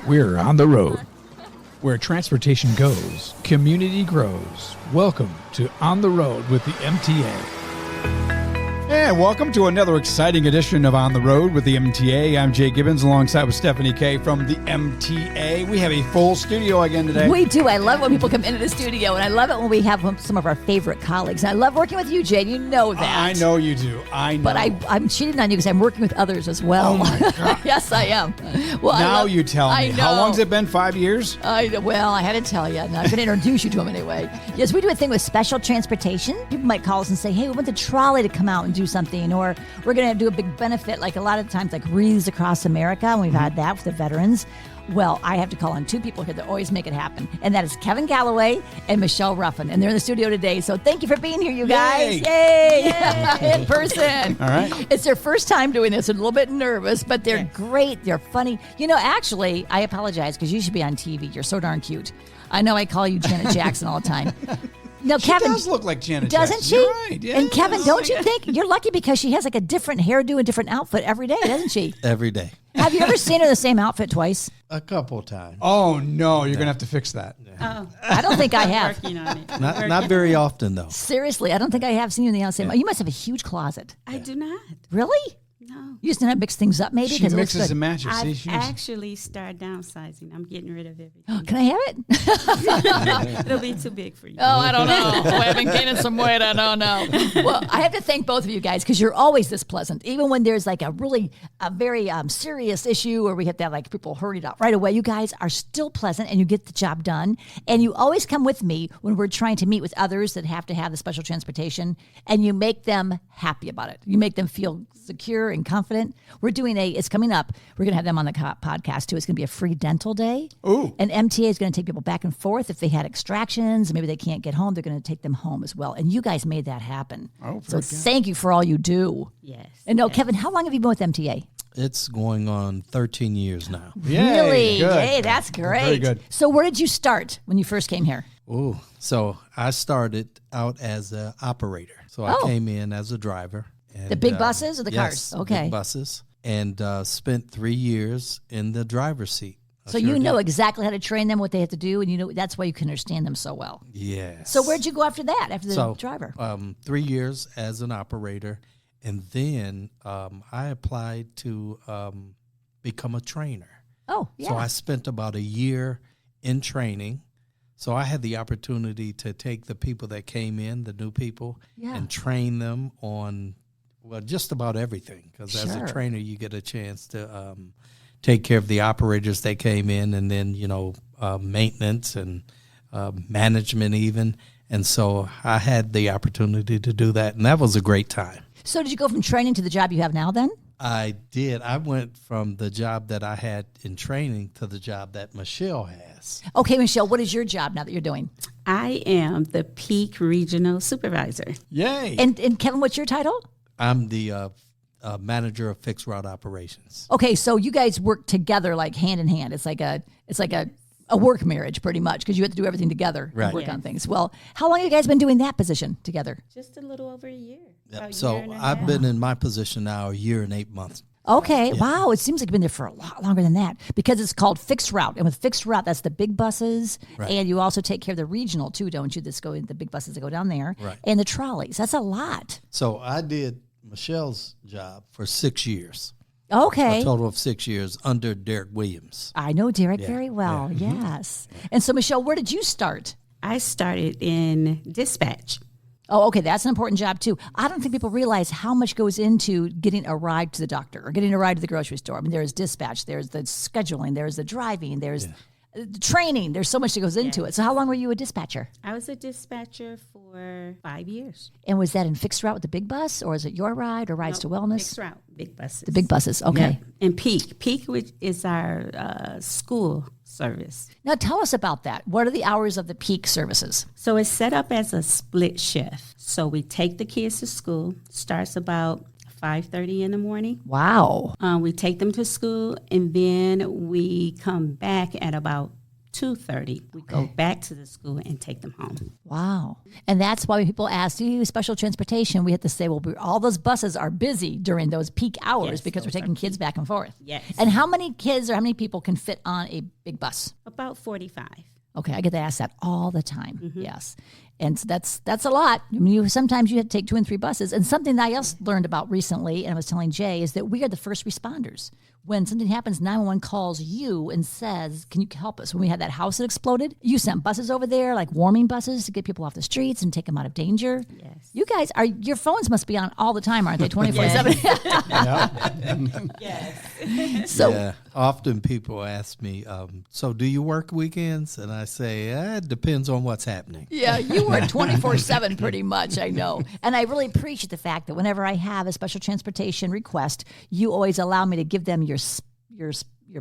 We're on the road. Where transportation goes, community grows. Welcome to On the Road with the MTA. And welcome to another exciting edition of On the Road with the MTA. I'm Jay Gibbons alongside with Stephanie Kay from the MTA. We have a full studio again today. We do. I love when people come into the studio, and I love it when we have some of our favorite colleagues. And I love working with you, Jay. You know that. I know you do. I know. But I'm cheating on you because I'm working with others as well. Oh, my God. Yes, I am. Well, now you tell me. I know. How long's it been? 5 years? Well, I had to tell you. And I'm going to introduce you to him anyway. Yes, we do a thing with special transportation. People might call us and say, hey, we want the trolley to come out and do something, or we're going to do a big benefit, like a lot of times, like Wreaths Across America, and we've had that with the veterans. Well, I have to call on two people here that always make it happen, and that is Kevin Galloway and Michelle Ruffin, and they're in the studio today. So thank you for being here, you guys. Yay! In person. All right. It's their first time doing this. They're a little bit nervous, but they're great. They're funny. You know, actually, I apologize because you should be on TV. You're so darn cute. I know I call you Janet Jackson all the time. No, She Kevin does look like Janet doesn't Jackson. she? You're right. Yeah, and Kevin, don't you think you're lucky because she has like a different hairdo and different outfit every day, doesn't she? Every day. Have you ever seen her in the same outfit twice? A couple times. Oh, no. You're going to have to fix that. Oh, I don't think I have. working on it. Not very often, though. Seriously, I don't think I have seen you in the same. You must have a huge closet. I do not. Really? No. You just know how to mix things up, maybe? She 'Cause it looks mixes good. and matches. I See, she's- actually start downsizing. I'm getting rid of everything. Can I have it? It'll be too big for you. Oh, I don't know. Oh, I've been gaining some weight. I don't know. Well, I have to thank both of you guys because you're always this pleasant. Even when there's like a very serious issue or we have to have like people hurried up right away, you guys are still pleasant and you get the job done. And you always come with me when we're trying to meet with others that have to have the special transportation, and you make them happy about it. You make them feel secure and confident. We're doing it's coming up. We're going to have them on the podcast too. It's going to be a free dental day. Ooh. And MTA is going to take people back and forth. If they had extractions, maybe they can't get home, they're going to take them home as well. And you guys made that happen. Oh, so very good. thank you for all you do. Yes. And no, yes. Kevin, how long have you been with MTA? It's going on 13 years now. Yay, Really? good. Hey, that's great. Very good. So where did you start when you first came here? Ooh. So I started out as an operator. So I came in as a driver. And, The big buses or the yes, cars? Okay. Big buses. And spent 3 years in the driver's seat. I So sure you know did. exactly how to train them, what they have to do, and you know that's why you can understand them so well. Yes. So where'd you go after that, after the driver? 3 years as an operator. And then I applied to become a trainer. Oh, yeah. So I spent about a year in training. So I had the opportunity to take the people that came in, the new people, and train them on, well, just about everything. Because as a trainer, you get a chance to take care of the operators that came in, and then, maintenance and management even. And so I had the opportunity to do that, and that was a great time. So did you go from training to the job you have now then? I did. I went from the job that I had in training to the job that Michelle has. Okay, Michelle, what is your job now that you're doing? I am the Peak Regional Supervisor. Yay. And Kevin, what's your title? I'm the manager of fixed route operations. Okay, so you guys work together like hand in hand. It's like a work marriage pretty much because you have to do everything together and Right. work Yes. on things. Well, how long have you guys been doing that position together? Just a little over a year. Yep. About a So year and a I've half. been in my position now a year and 8 months. Okay, wow, it seems like you've been there for a lot longer than that because it's called fixed route. And with fixed route, that's the big buses. Right. And you also take care of the regional too, don't you? The big buses that go down there. Right. And the trolleys. That's a lot. So I did Michelle's job for 6 years, Okay. a total of 6 years under Derek Williams. I know Derek very well, yes. And so, Michelle, where did you start? I started in dispatch. Oh, okay, that's an important job too. I don't think people realize how much goes into getting a ride to the doctor or getting a ride to the grocery store. I mean, there's dispatch, there's the scheduling, there's the driving, there's the training. There's so much that goes into it. So how long were you a dispatcher? I was a dispatcher for 5 years. And was that in fixed route with the big bus, or is it your ride or rides to wellness? Fixed route, big buses. The big buses, okay. Yep. And Peak. Peak, which is our school service. Now tell us about that. What are the hours of the peak services? So it's set up as a split shift. So we take the kids to school. Starts about 5:30 in the morning. Wow. We take them to school, and then we come back at about 2:30. We go back to the school and take them home. Wow. And that's why when people ask, do you use special transportation? We have to say, well, all those buses are busy during those peak hours Yes, because we're those are taking kids back and forth. Yes. And how many kids or how many people can fit on a big bus? About 45. Okay, I get to ask that all the time. Yes. And so that's a lot. I mean, sometimes you have to take 2 and 3 buses. And something that I also learned about recently, and I was telling Jay, is that we are the first responders. When something happens, 911 calls you and says, can you help us? When we had that house that exploded, you sent buses over there, like warming buses to get people off the streets and take them out of danger. Yes. You guys, your phones must be on all the time, aren't they? 24/7. Yes. So yeah, often people ask me, so do you work weekends? And I say, it depends on what's happening. yeah, you work 24/7 pretty much, I know. And I really appreciate the fact that whenever I have a special transportation request, you always allow me to give them your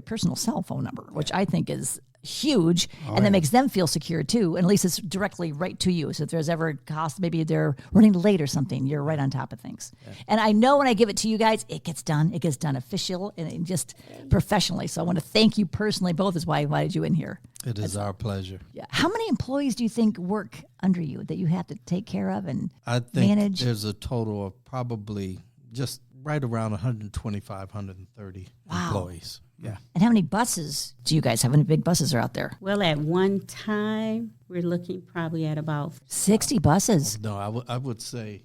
personal cell phone number, which I think is huge, and that makes them feel secure too. And at least it's directly right to you. So if there's ever a cost, maybe they're running late or something, you're right on top of things. Yeah. And I know when I give it to you guys, it gets done. It gets done official and just professionally. So I want to thank you personally. Both is why I invited you in here. It is our pleasure. Yeah. How many employees do you think work under you that you have to take care of and I think manage? There's a total of probably just right around 125, 130 employees. Yeah. And how many buses do you guys have? How many big buses are out there? Well, at one time, we're looking probably at about 60 buses. No, I would say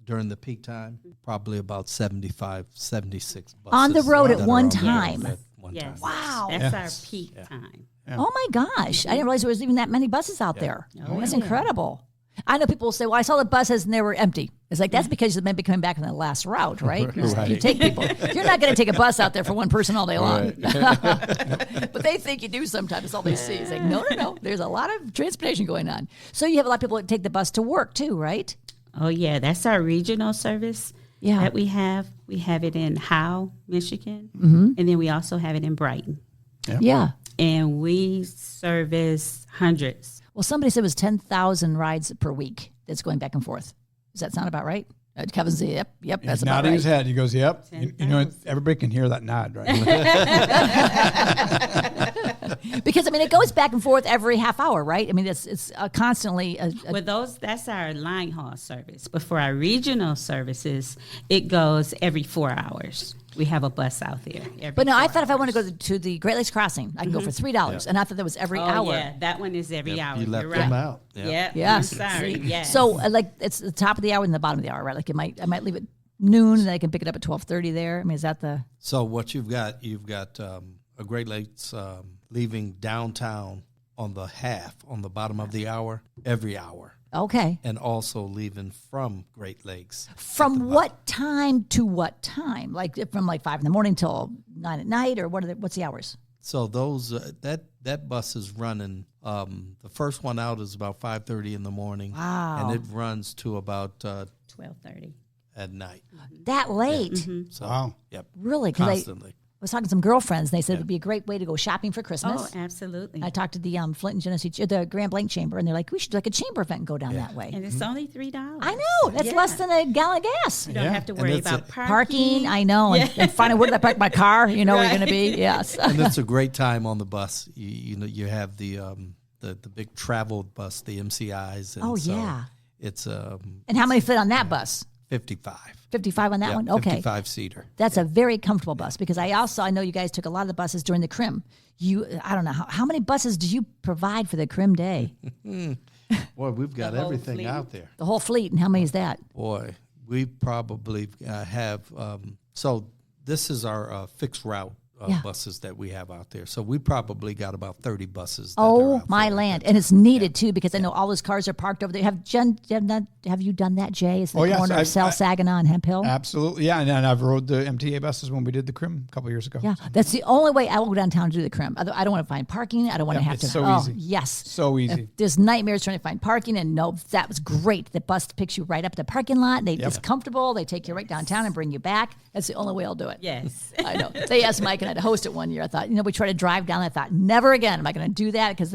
during the peak time, probably about 75, 76 buses. On the road at that are one on the road time. at one yes. time. Wow. That's our peak time. Oh my gosh. I didn't realize there was even that many buses out there. Oh, That's yeah. incredible. I know people will say, well, I saw the buses and they were empty. It's like, that's because you may be coming back on the last route, right? Right. You take people. You're not going to take a bus out there for one person all day long. But they think you do sometimes. It's all they see. It's like, no. There's a lot of transportation going on. So you have a lot of people that take the bus to work too, right? Oh, yeah. That's our regional service that we have. We have it in Howe, Michigan, and then we also have it in Brighton. Yeah. And we service hundreds. Well, somebody said it was 10,000 rides per week that's going back and forth. Does that sound about right? Kevin said, yep, He's that's about nodding right. his head. He goes, yep. You know, everybody can hear that nod, right? Because, I mean, it goes back and forth every half hour, right? I mean, it's constantly Well, that's our line haul service. But for our regional services, it goes every 4 hours. We have a bus out there. But no, I thought if I want to go to the Great Lakes Crossing, I can go for $3. And I thought that was every hour. Yeah, that one is every hour. You left You're them right. out. Yeah. Yes. I'm sorry. See? Yes. So, like, it's the top of the hour and the bottom of the hour, right? Like, I might leave at noon, and then I can pick it up at 12:30 there. I mean, is that the... So what you've got a Great Lakes leaving downtown on the bottom of the hour, every hour. Okay. And also leaving from Great Lakes. From what time to what time? Like, from like 5 in the morning till 9 at night, or what's the hours? So those that bus is running. The first one out is about 5:30 in the morning. Wow. And it runs to about 12:30 at night. That late? So, Wow. Yep. Really? 'Cause Constantly. I was talking to some girlfriends, and they said it would be a great way to go shopping for Christmas. Oh, absolutely. I talked to the Flint and Genesee, the Grand Blanc Chamber, and they're like, we should do like a chamber event and go down that way. And it's only $3. I know. That's less than a gallon of gas. You don't have to worry it's about Parking, I know. And finding where did I park my car? You know where you're going to be. Yes. And it's a great time on the bus. You have the big travel bus, the MCIs. And Oh, so yeah. It's And how many fit on that bus? 55. 55 on that one? Okay. 55-seater. That's a very comfortable bus because I know you guys took a lot of the buses during the Crim. I don't know, how many buses do you provide for the Crim Day? Boy, we've got The whole everything fleet. out there. The whole fleet, and how many is that? Boy, we probably have. So this is our fixed route buses that we have out there. So we probably got about 30 buses. That are Oh, out my there. land. And it's needed, too, because I know all those cars are parked over there. Have you done that, Jay? It's the yes, corner of South Saginaw and Hemp Hill. Absolutely. Yeah. And I've rode the MTA buses when we did the Crim a couple years ago. Yeah, that's the only way I will go downtown to do the Crim. I don't want to find parking. I don't want to have it's to. so easy. Yes. So easy. There's nightmares trying to find parking, and no, that was great. The bus picks you right up at the parking lot. It's comfortable. They take you right downtown and bring you back. That's the only way I'll do it. Yes. I know. They asked Mike and I to host it one year. I thought, we tried to drive down. I thought, never again am I going to do that because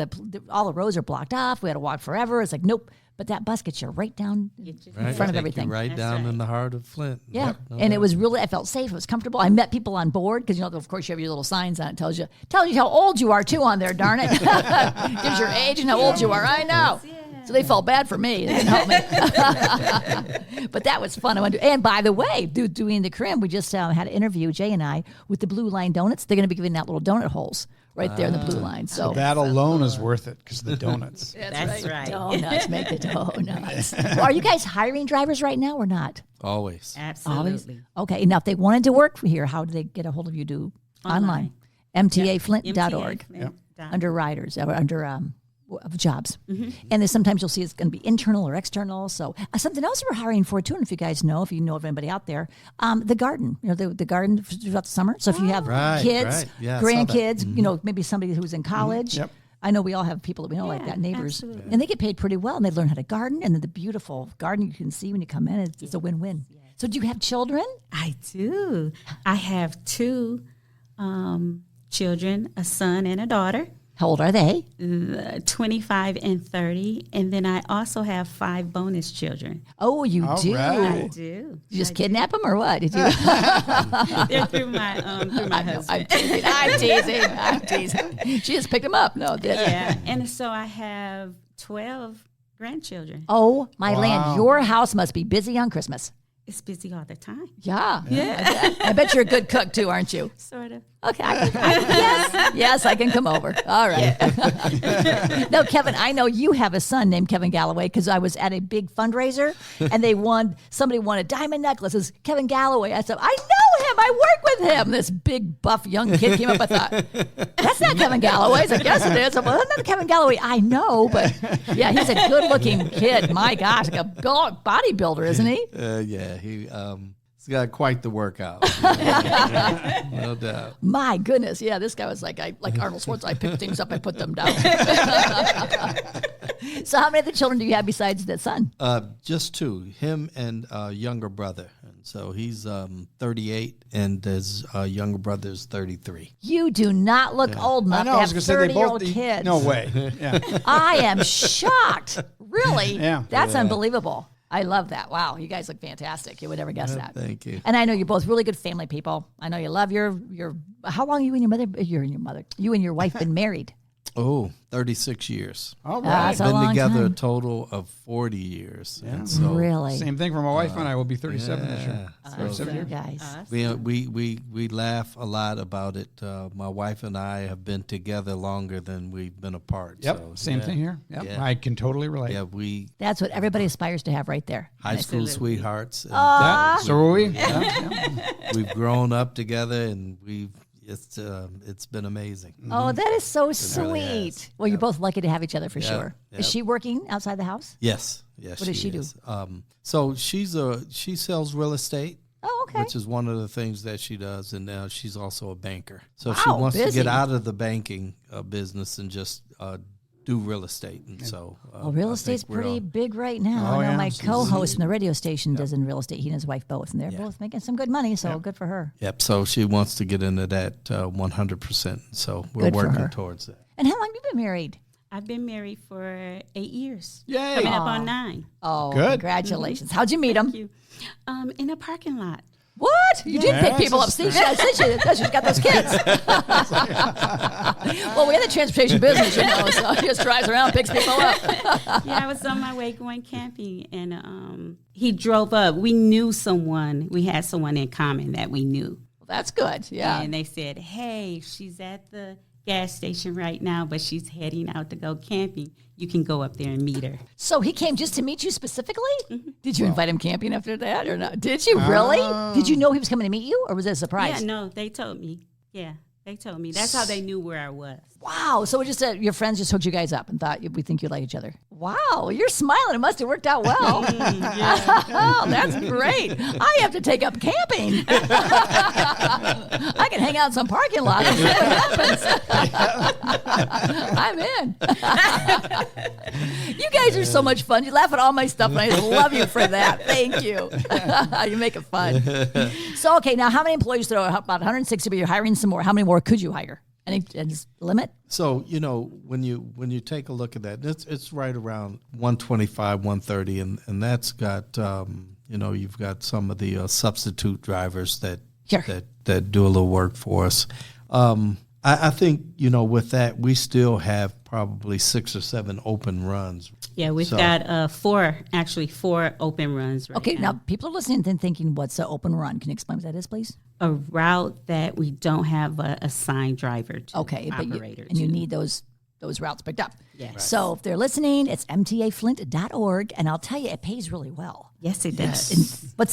all the roads are blocked off. We had to walk forever. It's like, nope. But that bus gets you right down in Right, front of take you everything. right That's down right. in the heart of Flint. Yeah, Yep, no and it doubt. was really, I felt safe. It was comfortable. I met people on board because, of course, you have your little signs on it. Tells you how old you are, too, on there, darn it. Gives your age and how old you are. I know. So they felt bad for me. They didn't help me. But that was fun. And by the way, doing the Crim, we just had an interview, Jay and I, with the Blue Line Donuts. They're going to be giving out little donut holes right there in the Blue Line. So That alone is worth it because the donuts. That's right. Donuts, make the donuts. Well, are you guys hiring drivers right now or not? Always. Absolutely. Okay. Now, if they wanted to work here, how do they get a hold of you? Do online. MTAFlint.org. Yep. Under riders or under of jobs. Mm-hmm. And then sometimes you'll see it's going to be internal or external. So something else we're hiring for too, and if you guys know, if you know of anybody out there, the garden, the garden throughout the summer. So if you have kids, right. Yeah, I saw that. grandkids, maybe somebody who's in college. Yep. I know we all have people that we know like that, neighbors. absolutely. And they get paid pretty well, and they learn how to garden. And then the beautiful garden you can see when you come in, it's a win-win. So do you have children? I do. I have 2 children, a son and a daughter. How old are they? 25 and 30, and then I also have 5 bonus children. Oh, you All do. right. I do. You just kidnap them or what? Did you? They're through my husband. I'm teasing. She just picked them up. No, did Yeah, and so I have 12 grandchildren. Oh my Wow. land! Your house must be busy on Christmas. It's busy all the time, Yeah. I bet you're a good cook too, aren't you? sort of. Okay. Yes, I can come over. All right. No, Kevin, I know you have a son named Kevin Galloway because I was at a big fundraiser and somebody won a diamond necklace. It's Kevin Galloway. I said, I know him. I work with him. This big, buff, young kid came up. I thought, that's not Kevin Galloway. I said, yes, it is. I'm like, that's not Kevin Galloway. I know, but yeah, he's a good looking kid. My gosh, like a bodybuilder, isn't he? Yeah, he's got quite the workout. No doubt. My goodness, yeah, this guy was like Arnold Schwarzenegger. I picked things up, I put them down. So, how many of the children do you have besides the son? Just 2, him and a younger brother. And so he's 38, and his younger brother is 33. You do not look old enough I know. to I have was going to say they 30-year-old both. kids. No way. Yeah. I am shocked. Really? Yeah. That's unbelievable. I love that. Wow, you guys look fantastic. You would never guess that. Thank you. And I know you're both really good family people. I know you love your. How long you and your mother? You and your wife been married? Oh, 36 years. All That's right. a long Been together time. a total of 40 years. And so Really? Same thing for my wife and I. Will be 37 this year. Yeah. 37 You years. guys. We laugh a lot about it. My wife and I have been together longer than we've been apart. Yep. So, Same yeah. thing here. Yep. Yeah. I can totally relate. Yeah, we That's what everybody aspires to have right there. high school sweethearts. And Yeah, so are we. Yeah. we've grown up together, and it's been amazing. Oh, that is so really sweet. has. Well, you're both lucky to have each other for sure. Yep. Is she working outside the house? Yes. What does she do? is. So she sells real estate. Oh, okay. Which is one of the things that she does, and now she's also a banker. So if she Wow, wants to busy. get out of the banking business and just do real estate, and so Well, real I estate's think we're pretty on- big right now. Oh, I know yeah. my She's- co-host from the radio station does in real estate. He and his wife both, and they're both making some good money. So good for her. Yep. So she wants to get into that 100%. So we're Good for working her. towards that. And how long have you been married? I've been married for 8 years. Yay. Coming up on 9. Oh, Good. congratulations! How'd you meet him? Thank you. In a parking lot. What? You did pick Yeah, people up. See, she's got those kids. Well, we're in the transportation business, so he just drives around, picks people up. Yeah, I was on my way going camping, and he drove up. We knew someone. We had someone in common that we knew. Well, that's good. Yeah. And they said, hey, she's at the gas station right now, but she's heading out to go camping. You can go up there and meet her. So he came just to meet you specifically? Did you invite him camping after that or not? Did you really? Did you know he was coming to meet you, or was it a surprise? Yeah, no, they told me. Yeah, they told me. That's how they knew where I was. Wow. So it just your friends just hooked you guys up and thought we think you like each other. Wow. You're smiling. It must have worked out well. Oh, that's great. I have to take up camping. I can hang out in some parking lot and see what happens. I'm in. You guys are so much fun. You laugh at all my stuff, and I just love you for that. Thank you. You make it fun. So, okay, now how many employees? So about 160, but you're hiring some more. How many more could you hire? Any limit? So when you take a look at that, it's right around 125, 130, and that's got you've got some of the substitute drivers that do a little work for us. I think with that we still have probably 6 or 7 open runs. Yeah, we've got 4 open runs right Okay, now. now people are listening and thinking, what's an open run? Can you explain what that is, please? A route that we don't have a assigned driver to, operator you need those routes picked up. Yes. Right. So if they're listening, it's mtaflint.org, and I'll tell you, it pays really well. Yes, it does. And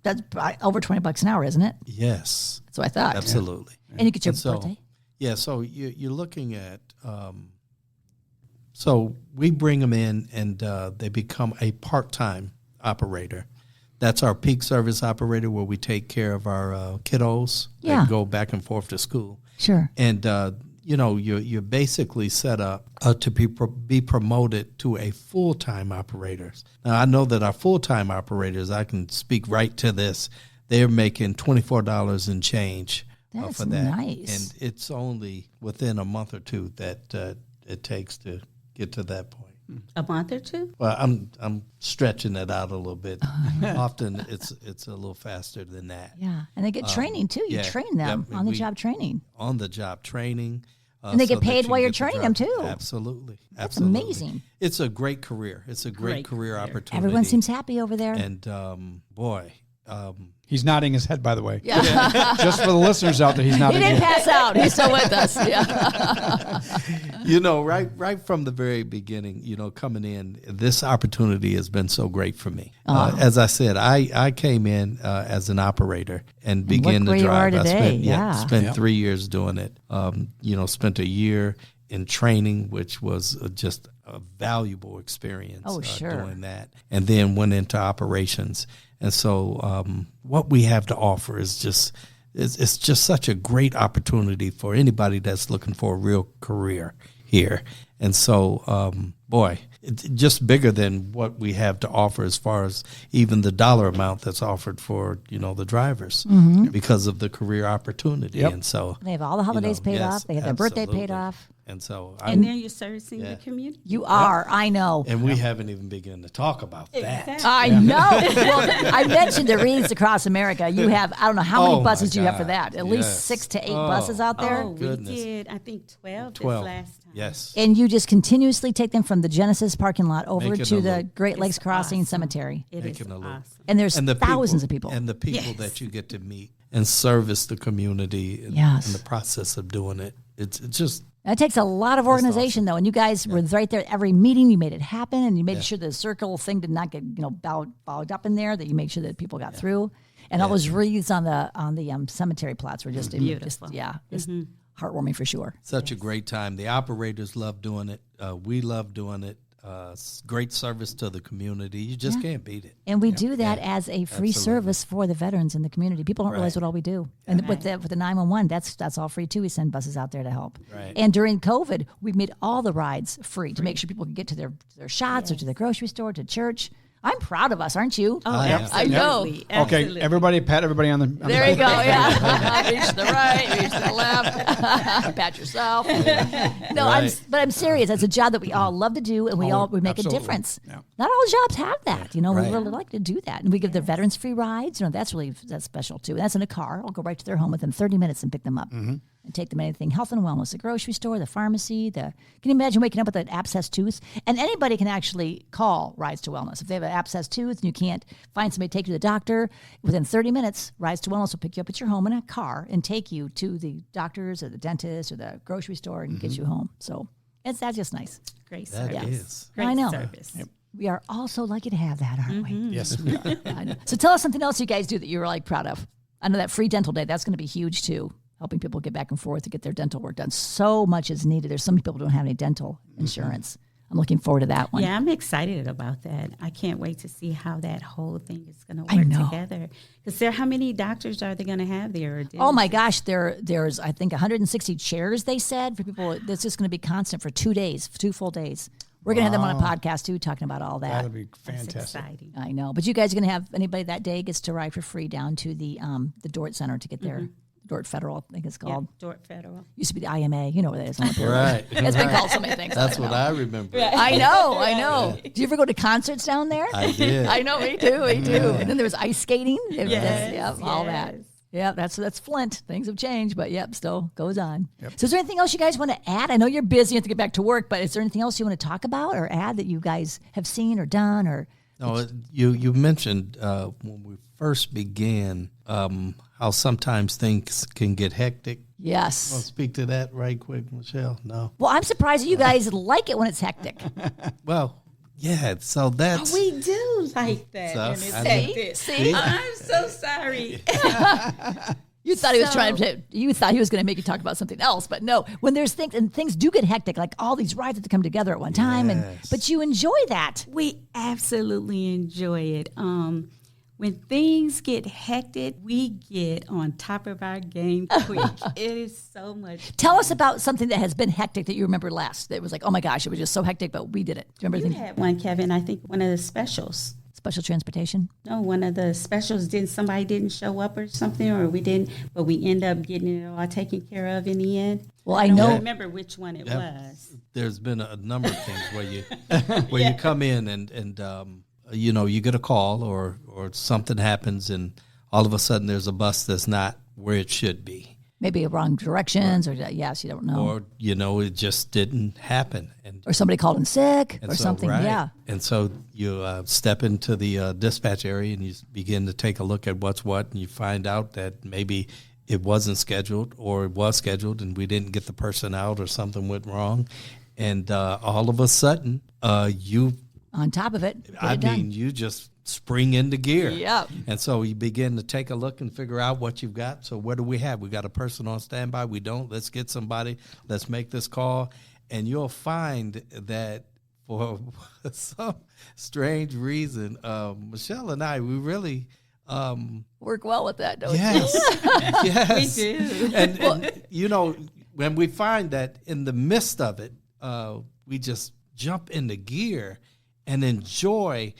that's over $20 an hour, isn't it? Yes, That's what I thought. absolutely. And you get your birthday. Yeah, so you're looking at, so we bring them in and they become a part-time operator. That's our peak service operator where we take care of our kiddos that go back and forth to school. Sure. And, you're basically set up to be promoted to a full-time operator. Now, I know that our full-time operators, I can speak right to this, they're making $24 and change. That's for that. nice. And it's only within a month or two that it takes to get to that point. A month or two? Well, I'm stretching it out a little bit. Often it's a little faster than that. Yeah, and they get training too. You train them on the job training. On the job training. And they get so that paid you while you're get the training job. them too. Absolutely. That's Absolutely. amazing. It's a great career. It's a great career opportunity. Everyone seems happy over there. And boy. He's nodding his head, by the way. Yeah. Just for the listeners out there, he's He nodding. didn't pass out. He's still with us. Yeah. Right from the very beginning, coming in, this opportunity has been so great for me. As I said, I came in as an operator and began look to where you drive. are today. I spent 3 years doing it. Spent a year in training, which was just a valuable experience. Oh, sure. Doing that, and then went into operations. And so, what we have to offer is just. It's just such a great opportunity for anybody that's looking for a real career here. And so, it's just bigger than what we have to offer as far as even the dollar amount that's offered for, the drivers because of the career opportunity. Yep. And so They have all the holidays paid off. They have their birthday paid off. And so, And then you're servicing the community. You are. I know. and we haven't even begun to talk about that. Exactly. I know. Well, I mentioned the Reads Across America. You have, I don't know how many Oh, buses my do you have for God. that? At least Yes. 6 to 8 buses out there. Oh, we Goodness. did, I think, 12 12. this last time. Yes. And you just continuously take them from the Genesis parking lot over Make it to a the little- Great Lakes It's Crossing awesome. Cemetery. It is Making a little- awesome. And there's And the thousands of people. And the people Yes. that you get to meet and service the community in Yes. the process of doing it. It's just That takes a lot of organization, though, and you guys were right there at every meeting. You made it happen, and you made sure the circle thing did not get bogged up in there. That you made sure that people got through, and all those wreaths on the cemetery plots were just Beautiful. just heartwarming for sure. such a great time. The operators love doing it. We love doing it. Great service to the community. You just can't beat it. And we do that as a free service for the veterans in the community. People don't realize what all we do. And with the 911, that's all free too. We send buses out there to help. Right. And during COVID, we made all the rides free to make sure people could get to their shots or to the grocery store, to church. I'm proud of us, aren't you? Oh, I am. absolutely. I know. Okay, Absolutely. everybody, pat everybody on the. There you go. Yeah, reach to the right, reach to the left, pat yourself. No, Right. I'm serious. It's a job that we all love to do, and we make absolutely. a difference. Yeah. Not all jobs have that. We Right. really like to do that, and we give the veterans free rides. That's special too. And that's in a car. I'll go right to their home within 30 minutes and pick them up. And take them anything health and wellness, the grocery store, the pharmacy. Can you imagine waking up with an abscessed tooth? And anybody can actually call Rides to Wellness. If they have an abscessed tooth and you can't find somebody to take you to the doctor, within 30 minutes, Rides to Wellness will pick you up at your home in a car and take you to the doctors or the dentist or the grocery store and get you home. So that's just nice. Great That service. is. Great I know. service. We are all so lucky to have that, aren't we? Yes, we are. I know. So tell us something else you guys do that you're like proud of. I know that free dental day, that's going to be huge too. Helping people get back and forth to get their dental work done. So much is needed. There's some people who don't have any dental insurance. I'm looking forward to that one. Yeah, I'm excited about that. I can't wait to see how that whole thing is going to I work know. together. Because how many doctors are they going to have there? Or Oh my gosh, there's I think 160 chairs they said for people. That's just going to be constant for 2 days, 2 full days. We're going to have them on a podcast too, talking about all that. That'll be That's fantastic. exciting. I know, but you guys are going to have anybody that day gets to ride for free down to the Dort Center to get their Dort Federal, I think it's called. Yeah, Dort Federal. Used to be the IMA. You know what that is. Right. It's been called so many things. That's what I remember. I know. Do you ever go to concerts down there? I did. I know, me too. And then there was ice skating. All that. Yeah, that's Flint. Things have changed, but still goes on. Yep. So is there anything else you guys want to add? I know you're busy, you have to get back to work, but is there anything else you want to talk about or add that you guys have seen or done? Or No, you mentioned when we first began how sometimes things can get hectic. Yes. Want to speak to that right quick, Michelle? No. Well, I'm surprised that you guys like it when it's hectic. Well, yeah, so that's... We do like that. So, and it's I hectic. See? I'm so sorry. You thought he was you thought he was going to make you talk about something else, but no. When there's things, and things do get hectic, like all these rides have to come together at one time, but you enjoy that. We absolutely enjoy it. When things get hectic, we get on top of our game quick. It is so much. Tell us about something that has been hectic that you remember last. That was like, oh my gosh, it was just so hectic, but we did it. Do you remember? You had one, Kevin. I think one of the specials. Special transportation? No, one of the specials. Somebody didn't show up or something, or we didn't, but we end up getting it all taken care of in the end. Well, I know. don't remember which one it was. There's been a number of things where you come in and you get a call or something happens and all of a sudden there's a bus that's not where it should be. Maybe wrong directions or yes, you don't know. Or, it just didn't happen. Or somebody called in sick or so, something, right. yeah. And so you step into the dispatch area and you begin to take a look at what's what and you find out that maybe it wasn't scheduled or it was scheduled and we didn't get the person out or something went wrong. And all of a sudden, you... On top of it, you just spring into gear. Yeah. And so you begin to take a look and figure out what you've got. So what do we have? We got a person on standby. We don't. Let's get somebody. Let's make this call. And you'll find that for some strange reason, Michelle and I, we really work well with that, don't yes, you? yes, We do. And when we find that in the midst of it, we just jump into gear and enjoy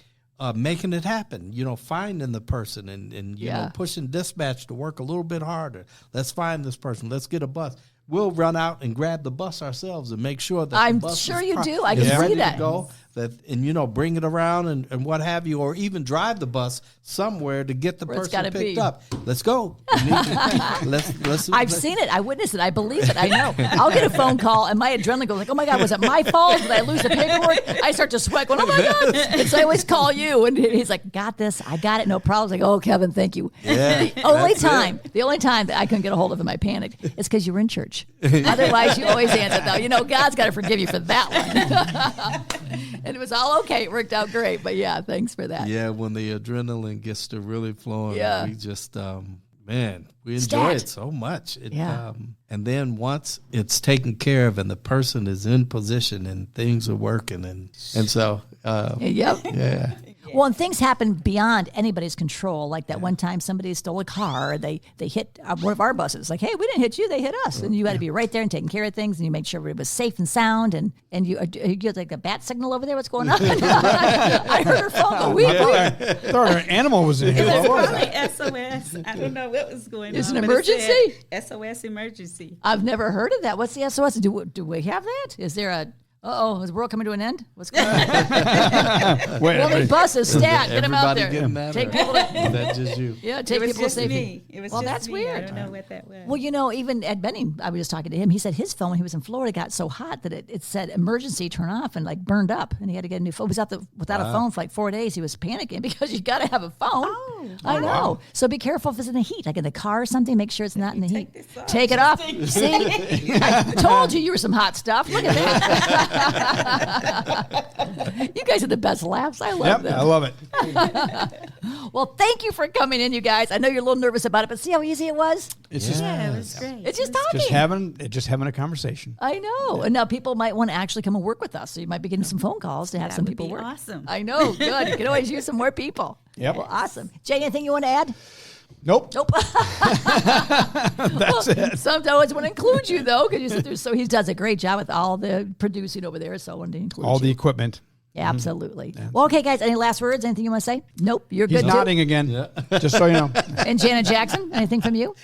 making it happen, finding the person and pushing dispatch to work a little bit harder. Let's find this person. Let's get a bus. We'll run out and grab the bus ourselves and make sure that I'm the bus sure is you do. I can see ready that. To go. Bring it around and what have you, or even drive the bus somewhere to get the person picked up. Let's go. I've seen it. I witnessed it. I believe it. I know. I'll get a phone call and my adrenaline goes like, oh my God, was it my fault? Did I lose the paperwork? I start to sweat going, oh my God. And so I always call you. And he's like, got this. I got it. No problem. I was like, oh, Kevin, thank you. Yeah, the only time that I couldn't get a hold of him, I panicked. It's because you were in church. Otherwise, you always answer though. God's got to forgive you for that one. And it was all okay. It worked out great. But yeah, thanks for that. Yeah, when the adrenaline gets to really flowing, we just, we enjoy Stat. it so much. And then once it's taken care of and the person is in position and things are working and so, yep. yeah. Well, and things happen beyond anybody's control. Like that one time somebody stole a car. They hit one of our buses. Like, hey, we didn't hit you. They hit us. And you had to be right there and taking care of things. And you make sure everybody was safe and sound. And you get like a bat signal over there. What's going on? I heard her phone go, weep. I thought an animal was in here. It What was was it? probably SOS. I don't know what was going on. It's an but it emergency? said SOS emergency. I've never heard of that. What's the SOS? Do we have that? Is there a... Uh-oh, is the world coming to an end? What's going on? Wait, buses, stat, get them out there. Take people to, Is that just you? yeah, take It was people to just safety. me. It was Well, just that's me. weird. I don't know what that was. Well, even Ed Benning, I was just talking to him. He said his phone, when he was in Florida, got so hot that it said emergency turn off and like burned up, and he had to get a new phone. He was without a phone for like 4 days. He was panicking because you got to have a phone. Oh, I know. Wow. So be careful if it's in the heat, like in the car or something. Make sure it's not in the heat. this off. Take it off. See, I told you were some hot stuff. Look at that. You guys are the best laughs. I love them. I love it. Well, thank you for coming in, you guys. I know you're a little nervous about it, but see how easy it was? It's just Yeah, it was great. It's just talking. just having a conversation. I know. And now people might want to actually come and work with us. So you might be getting some phone calls to have That some would people be work. awesome. I know. Good. You can always use some more people. Yep. Well, awesome. Jay, anything you want to add? Nope. Nope. That's it. Sometimes I always want to include you, though, because you sit there. So he does a great job with all the producing over there. So I wanted to include All you. the equipment. Absolutely. Well, okay, guys, any last words? Anything you want to say? Nope, you're He's good nodding again, just so you know. too. And Janet Jackson, anything from you?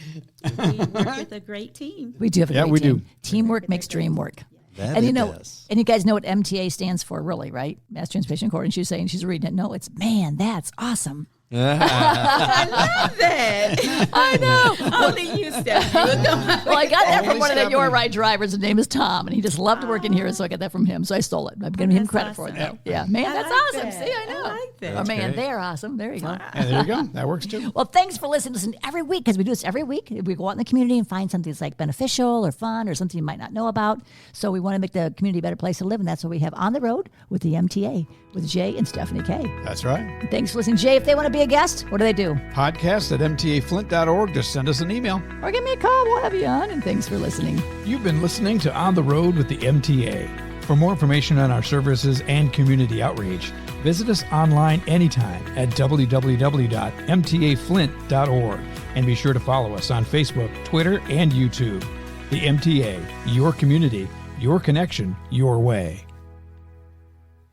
We work with a great team. We do have a great we team. do. Teamwork makes dream work. That And it you know, does. and you guys know what MTA stands for, really, right? Mass Transportation Corps. And she's saying, she's reading it. No, it's man, that's awesome. That. I know. Only you, Stephanie. Well, I got that from Only one of the Stephanie. Your Ride drivers. His name is Tom, and he just loved working here, so I got that from him. So I stole it. I'm giving him that's credit for it, awesome. though. Yeah, man, I that's like awesome. that. See, I know. I like that. Or man, great. they're awesome. There you go. And there you go. That works too. Well, thanks for listening. Listen every week, because we do this every week. We go out in the community and find something that's like beneficial or fun or something you might not know about. So we want to make the community a better place to live, and that's what we have On the Road with the MTA with Jay and Stephanie K. That's right. Thanks for listening. Jay, if they want to be a guest, what do they do? Podcast at mtaflint.org. Just send us an email. Or give me a call. We'll have you on. And thanks for listening. You've been listening to On the Road with the MTA. For more information on our services and community outreach, visit us online anytime at www.mtaflint.org. And be sure to follow us on Facebook, Twitter, and YouTube. The MTA, your community, your connection, your way.